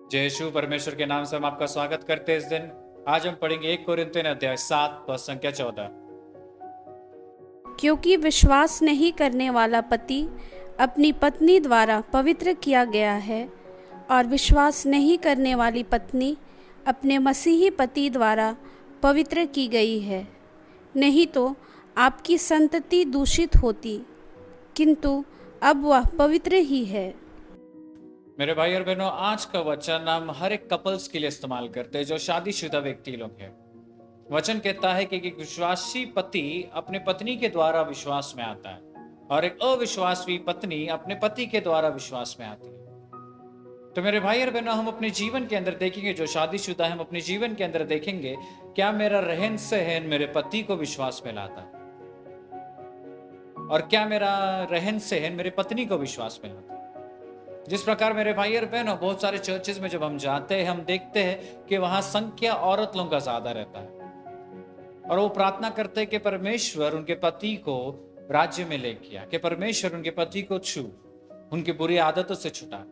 जय यीशु। परमेश्वर के नाम से हम आपका स्वागत करते हैं इस दिन। आज हम पढ़ेंगे 1 कोरिन्थियन अध्याय 7 पद संख्या 14। क्योंकि विश्वास नहीं करने वाला पति अपनी पत्नी द्वारा पवित्र किया गया है और विश्वास नहीं करने वाली पत्नी अपने मसीही पति द्वारा पवित्र की गई है। नहीं तो आपकी संतति दूषित होती, किंतु अब वह पवित्र ही है। मेरे भाई और बहनों, आज का वचन हम हर एक कपल्स के लिए इस्तेमाल करते हैं जो शादीशुदा व्यक्ति लोग हैं। वचन कहता है कि एक विश्वासी पति अपने पत्नी के द्वारा विश्वास में आता है और एक अविश्वासी पत्नी अपने पति के द्वारा विश्वास में आती है। तो मेरे भाई और बहनों, हम अपने जीवन के अंदर देखेंगे, जो शादीशुदा है हम अपने जीवन के अंदर देखेंगे क्या मेरा रहन सहन मेरे पति को विश्वास में लाता है और क्या मेरा रहन सहन मेरे पत्नी को विश्वास में लाता है। जिस प्रकार मेरे भाई और बहनों, बहुत सारे चर्चेस में जब हम जाते हैं हम देखते हैं कि वहां संख्या औरत लोगों का ज्यादा रहता है और वो प्रार्थना करते हैं कि परमेश्वर उनके पति को राज्य में लेके आ, कि परमेश्वर उनके पति को छू, उनकी बुरी आदतों से छुटा।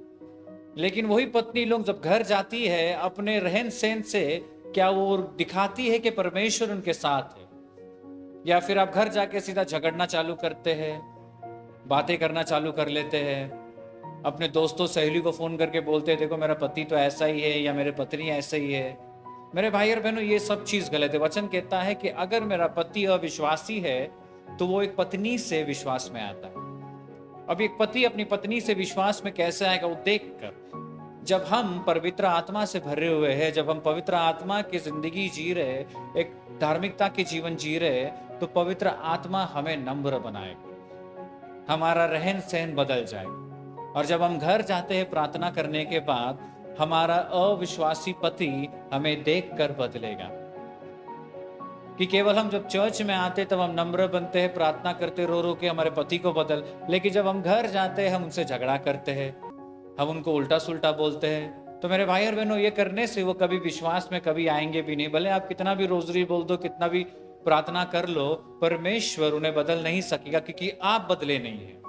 लेकिन वही पत्नी लोग जब घर जाती है अपने रहन सहन से क्या वो दिखाती है कि परमेश्वर उनके साथ है, या फिर आप घर जाके सीधा झगड़ना चालू करते हैं, बातें करना चालू कर लेते हैं, अपने दोस्तों सहेली को फोन करके बोलते हैं देखो मेरा पति तो ऐसा ही है या मेरे पत्नी ऐसा ही है। मेरे भाई और बहनों, ये सब चीज गलत है। वचन कहता है कि अगर मेरा पति अविश्वासी है तो वो एक पत्नी से विश्वास में आता है। अब एक पति अपनी पत्नी से विश्वास में कैसे आएगा, वो देखकर। जब हम पवित्र आत्मा से भरे हुए हैं, जब हम पवित्र आत्मा की जिंदगी जी रहे, एक धार्मिकता के जीवन जी रहे, तो पवित्र आत्मा हमें नम्र बनाएगा, हमारा रहन सहन बदल जाएगा। और जब हम घर जाते हैं प्रार्थना करने के बाद, हमारा अविश्वासी पति हमें देखकर बदलेगा। कि केवल हम जब चर्च में आते तब हम नम्र बनते हैं, प्रार्थना करते रो रो के हमारे पति को बदल, लेकिन जब हम घर जाते हैं हम उनसे झगड़ा करते हैं, हम उनको उल्टा सुल्टा बोलते हैं। तो मेरे भाई और बहनों, ये करने से वो कभी विश्वास में कभी आएंगे भी नहीं। भले आप कितना भी रोजरी बोल दो, कितना भी प्रार्थना कर लो, परमेश्वर उन्हें बदल नहीं सकेगा, क्योंकि आप बदले नहीं है।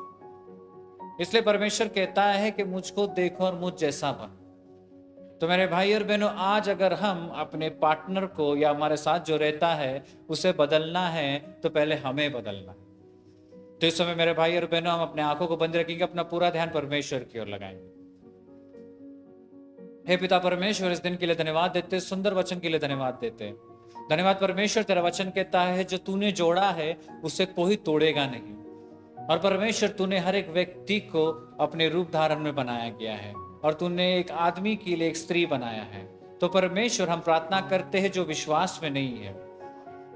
इसलिए परमेश्वर कहता है कि मुझको देखो और मुझ जैसा बनो। तो मेरे भाई और बहनों, आज अगर हम अपने पार्टनर को या हमारे साथ जो रहता है उसे बदलना है तो पहले हमें बदलना है। तो इस समय मेरे भाई और बहनों, हम अपने आंखों को बंद रखेंगे, अपना पूरा ध्यान परमेश्वर की ओर लगाएंगे। हे पिता परमेश्वर, इस दिन के लिए धन्यवाद देते, सुंदर वचन के लिए धन्यवाद देते। धन्यवाद परमेश्वर, तेरा वचन कहता है जो तूने जोड़ा है उसे कोई तोड़ेगा नहीं। और परमेश्वर, तूने हर एक व्यक्ति को अपने रूप धारण में बनाया गया है और तूने एक आदमी के लिए एक स्त्री बनाया है। तो परमेश्वर, हम प्रार्थना करते हैं जो विश्वास में नहीं है,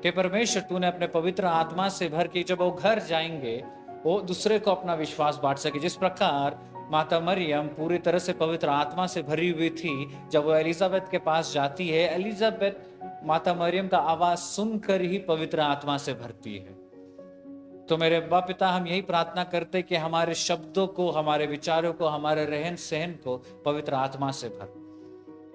कि परमेश्वर तूने अपने पवित्र आत्मा से भर के जब वो घर जाएंगे वो दूसरे को अपना विश्वास बांट सके। जिस प्रकार माता मरियम पूरी तरह से पवित्र आत्मा से भरी हुई थी, जब वो एलिजाबेथ के पास जाती है, एलिजाबेथ माता मरियम का आवाज सुनकर ही पवित्र आत्मा से भरती है। तो मेरे बाप पिता, हम यही प्रार्थना करते कि हमारे शब्दों को, हमारे विचारों को, हमारे रहन सहन को पवित्र आत्मा से भर,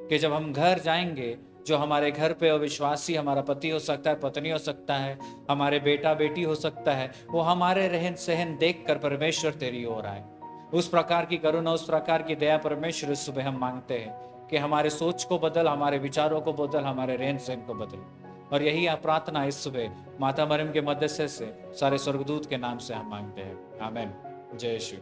कि जब हम घर जाएंगे, जो हमारे घर पे अविश्वासी हमारा पति हो सकता है, पत्नी हो सकता है, हमारे बेटा बेटी हो सकता है, वो हमारे रहन सहन देख कर परमेश्वर तेरी ओर आए। उस प्रकार की करुणा, उस प्रकार की दया परमेश्वर इस सुबह हम मांगते हैं कि हमारे सोच को बदल, हमारे विचारों को बदल, हमारे रहन सहन को बदल। और यही आप प्रार्थना इस सुबह माता मरियम के मध्यस्थता से सारे स्वर्गदूत के नाम से हम मांगते हैं। आमीन। जय यीशु।